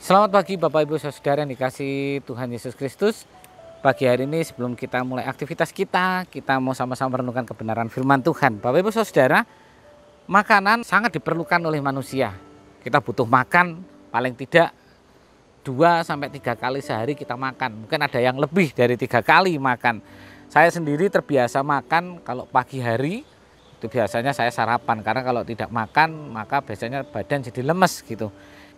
Selamat pagi Bapak Ibu Saudara yang dikasihi Tuhan Yesus Kristus. Pagi hari ini sebelum kita mulai aktivitas kita mau sama-sama merenungkan kebenaran firman Tuhan. Bapak Ibu Saudara, makanan sangat diperlukan oleh manusia. Kita butuh makan paling tidak 2-3 kali sehari kita makan. Mungkin ada yang lebih dari 3 kali makan. Saya sendiri terbiasa makan kalau pagi hari, itu biasanya saya sarapan. Karena kalau tidak makan maka biasanya badan jadi lemes gitu.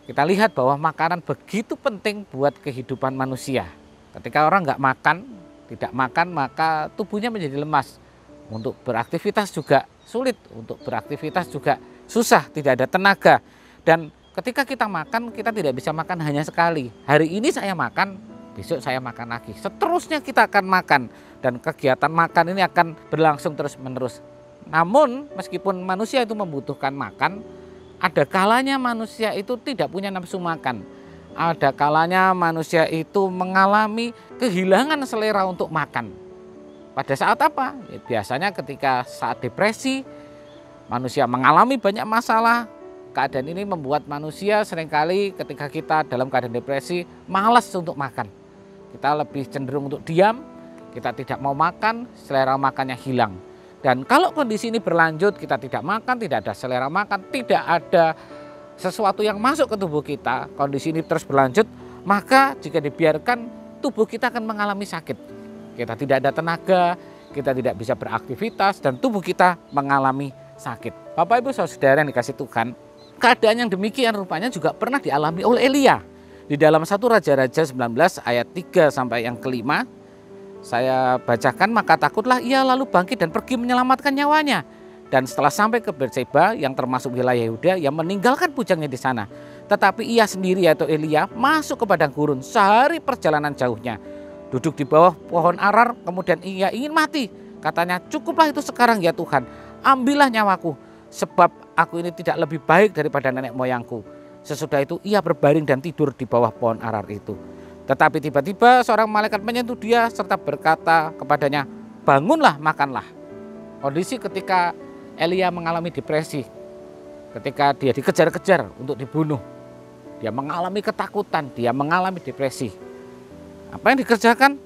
Kita lihat bahwa makanan begitu penting buat kehidupan manusia. Ketika orang nggak makan, tidak makan, maka tubuhnya menjadi lemas. Untuk beraktivitas juga sulit, untuk beraktivitas juga susah, tidak ada tenaga. Dan ketika kita makan, kita tidak bisa makan hanya sekali. Hari ini saya makan, besok saya makan lagi. Seterusnya kita akan makan. Dan kegiatan makan ini akan berlangsung terus-menerus. Namun meskipun manusia itu membutuhkan makan, ada kalanya manusia itu tidak punya nafsu makan. Ada kalanya manusia itu mengalami kehilangan selera untuk makan. Pada saat apa? Ya, biasanya ketika saat depresi, manusia mengalami banyak masalah. Keadaan ini membuat manusia seringkali ketika kita dalam keadaan depresi malas untuk makan. Kita lebih cenderung untuk diam, kita tidak mau makan, selera makannya hilang. Dan kalau kondisi ini berlanjut, kita tidak makan, tidak ada selera makan, tidak ada sesuatu yang masuk ke tubuh kita, kondisi ini terus berlanjut, maka jika dibiarkan tubuh kita akan mengalami sakit. Kita tidak ada tenaga, kita tidak bisa beraktivitas, dan tubuh kita mengalami sakit. Bapak Ibu Saudara yang dikasih Tuhan, keadaan yang demikian rupanya juga pernah dialami oleh Elia. Di dalam 1 Raja-Raja 19 ayat 3 sampai yang kelima, saya bacakan, maka takutlah ia lalu bangkit dan pergi menyelamatkan nyawanya. Dan setelah sampai ke Berseba yang termasuk wilayah Yehuda, ia meninggalkan bujangnya di sana. Tetapi ia sendiri yaitu Elia masuk ke padang gurun sehari perjalanan jauhnya. Duduk di bawah pohon arar, kemudian ia ingin mati. Katanya, cukuplah itu sekarang ya Tuhan, ambillah nyawaku, sebab aku ini tidak lebih baik daripada nenek moyangku. Sesudah itu ia berbaring dan tidur di bawah pohon arar itu. Tetapi tiba-tiba seorang malaikat menyentuh dia serta berkata kepadanya, bangunlah, makanlah. Kondisi ketika Elia mengalami depresi, ketika dia dikejar-kejar untuk dibunuh, dia mengalami ketakutan, dia mengalami depresi. Apa yang dikerjakan?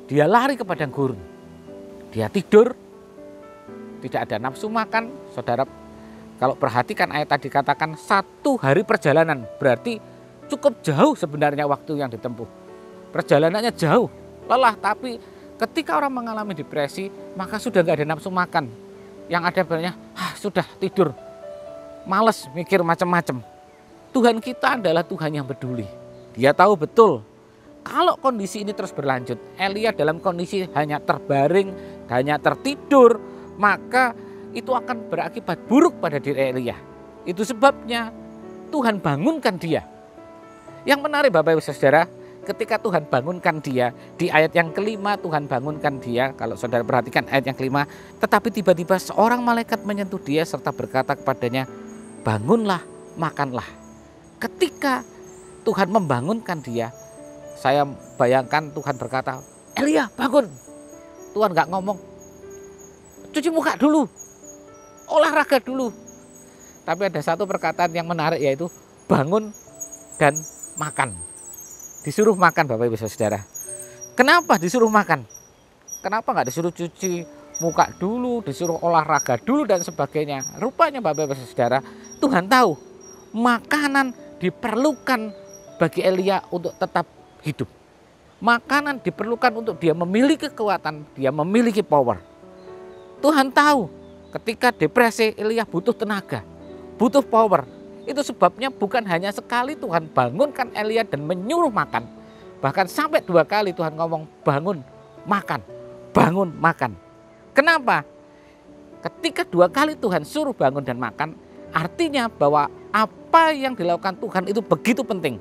Dia lari ke padang gurun. Dia tidur, tidak ada nafsu makan. Saudara, kalau perhatikan ayat tadi katakan 1 hari perjalanan, berarti cukup jauh sebenarnya waktu yang ditempuh. Perjalanannya jauh, lelah, tapi ketika orang mengalami depresi, maka sudah nggak ada nafsu makan. Yang ada banyak, sudah tidur, males mikir macam-macam. Tuhan kita adalah Tuhan yang peduli. Dia tahu betul kalau kondisi ini terus berlanjut, Elia dalam kondisi hanya terbaring, hanya tertidur, maka itu akan berakibat buruk pada diri Elia. Itu sebabnya Tuhan bangunkan dia. Yang menarik Bapak Ibu Saudara, ketika Tuhan bangunkan dia, di ayat yang kelima Tuhan bangunkan dia, kalau saudara perhatikan ayat yang kelima, tetapi tiba-tiba seorang malaikat menyentuh dia serta berkata kepadanya, bangunlah, makanlah. Ketika Tuhan membangunkan dia, saya bayangkan Tuhan berkata, Elia bangun. Tuhan gak ngomong, cuci muka dulu, olahraga dulu. Tapi ada satu perkataan yang menarik, yaitu bangun dan makan. Disuruh makan Bapak Ibu Saudara. Kenapa disuruh makan? Kenapa nggak disuruh cuci muka dulu, disuruh olahraga dulu dan sebagainya? Rupanya Bapak Ibu Saudara, Tuhan tahu makanan diperlukan bagi Elia untuk tetap hidup. Makanan diperlukan untuk dia memiliki kekuatan, dia memiliki power. Tuhan tahu ketika depresi Elia butuh tenaga, butuh power. Itu sebabnya bukan hanya sekali Tuhan bangunkan Elia dan menyuruh makan. Bahkan sampai 2 kali Tuhan ngomong bangun, makan, bangun, makan. Kenapa? Ketika 2 kali Tuhan suruh bangun dan makan, artinya bahwa apa yang dilakukan Tuhan itu begitu penting.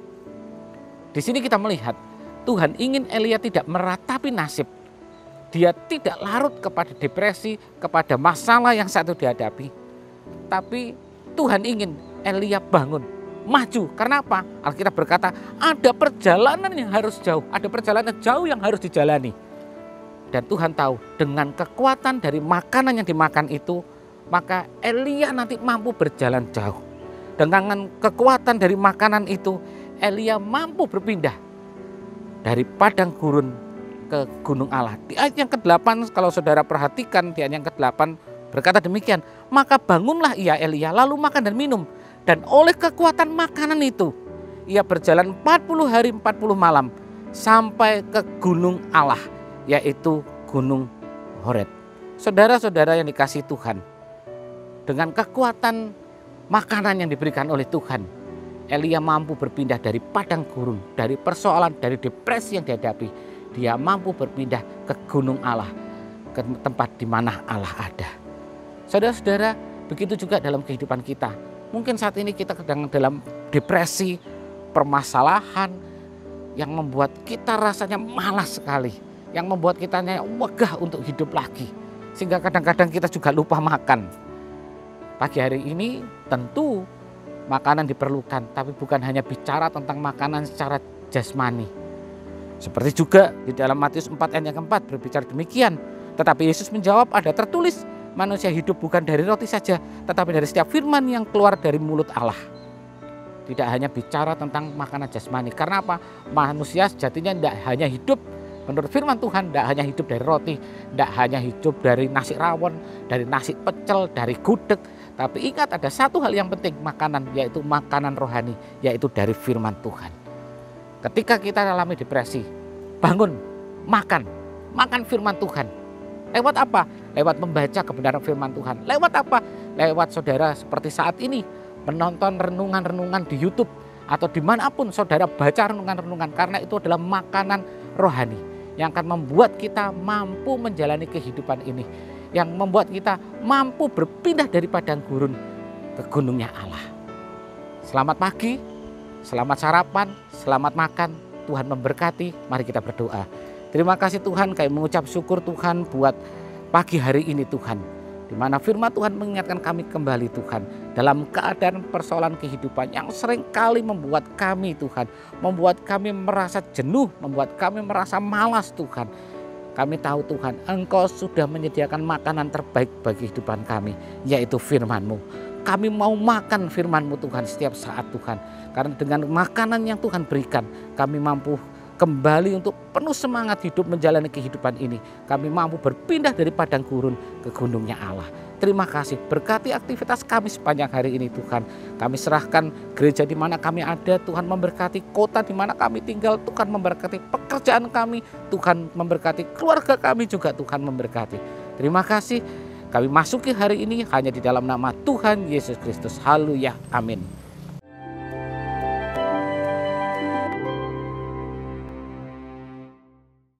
Di sini kita melihat Tuhan ingin Elia tidak meratapi nasib. Dia tidak larut kepada depresi, kepada masalah yang saat itu dihadapi. Tapi Tuhan ingin Elia bangun, maju. Karena apa? Alkitab berkata ada perjalanan yang harus jauh, ada perjalanan jauh yang harus dijalani. Dan Tuhan tahu dengan kekuatan dari makanan yang dimakan itu, maka Elia nanti mampu berjalan jauh. Dengan kekuatan dari makanan itu, Elia mampu berpindah dari padang gurun ke gunung Allah. Di ayat yang ke-8 kalau saudara perhatikan, di ayat yang ke-8 berkata demikian, maka bangunlah ia Elia lalu makan dan minum, dan oleh kekuatan makanan itu ia berjalan 40 hari 40 malam sampai ke gunung Allah, yaitu gunung Horeb. Saudara-saudara yang dikasihi Tuhan, dengan kekuatan makanan yang diberikan oleh Tuhan, Elia mampu berpindah dari padang gurun, dari persoalan, dari depresi yang dihadapi. Dia mampu berpindah ke gunung Allah, ke tempat di mana Allah ada. Saudara-saudara, begitu juga dalam kehidupan kita. Mungkin saat ini kita sedang dalam depresi, permasalahan yang membuat kita rasanya malas sekali, yang membuat kita wegah untuk hidup lagi, sehingga kadang-kadang kita juga lupa makan. Pagi hari ini tentu makanan diperlukan, tapi bukan hanya bicara tentang makanan secara jasmani. Seperti juga di dalam Matius 4 ayat yang keempat berbicara demikian. Tetapi Yesus menjawab, ada tertulis, manusia hidup bukan dari roti saja, tetapi dari setiap firman yang keluar dari mulut Allah. Tidak hanya bicara tentang makanan jasmani. Karena apa? Manusia sejatinya tidak hanya hidup menurut firman Tuhan, tidak hanya hidup dari roti, tidak hanya hidup dari nasi rawon, dari nasi pecel, dari gudeg. Tapi ingat, ada satu hal yang penting, makanan, yaitu makanan rohani, yaitu dari firman Tuhan. Ketika kita alami depresi, bangun, makan firman Tuhan. Lewat apa? Lewat membaca kebenaran firman Tuhan. Lewat apa? Lewat saudara seperti saat ini menonton renungan-renungan di YouTube atau dimanapun saudara baca renungan-renungan, karena itu adalah makanan rohani yang akan membuat kita mampu menjalani kehidupan ini, yang membuat kita mampu berpindah dari padang gurun ke gunungnya Allah. Selamat pagi, selamat sarapan, selamat makan. Tuhan memberkati. Mari kita berdoa. Terima kasih Tuhan, kami mengucap syukur Tuhan buat pagi hari ini Tuhan, di mana firman Tuhan mengingatkan kami kembali Tuhan dalam keadaan persoalan kehidupan yang seringkali membuat kami Tuhan, membuat kami merasa jenuh, membuat kami merasa malas Tuhan. Kami tahu Tuhan, Engkau sudah menyediakan makanan terbaik bagi kehidupan kami, yaitu firman-Mu. Kami mau makan firman-Mu Tuhan setiap saat Tuhan, karena dengan makanan yang Tuhan berikan, kami mampu kembali untuk penuh semangat hidup menjalani kehidupan ini. Kami mampu berpindah dari padang gurun ke gunungnya Allah. Terima kasih, berkati aktivitas kami sepanjang hari ini Tuhan. Kami serahkan gereja di mana kami ada, Tuhan memberkati kota di mana kami tinggal, Tuhan memberkati pekerjaan kami, Tuhan memberkati keluarga kami juga, Tuhan memberkati. Terima kasih, kami masuki hari ini hanya di dalam nama Tuhan Yesus Kristus. Haleluya, amin.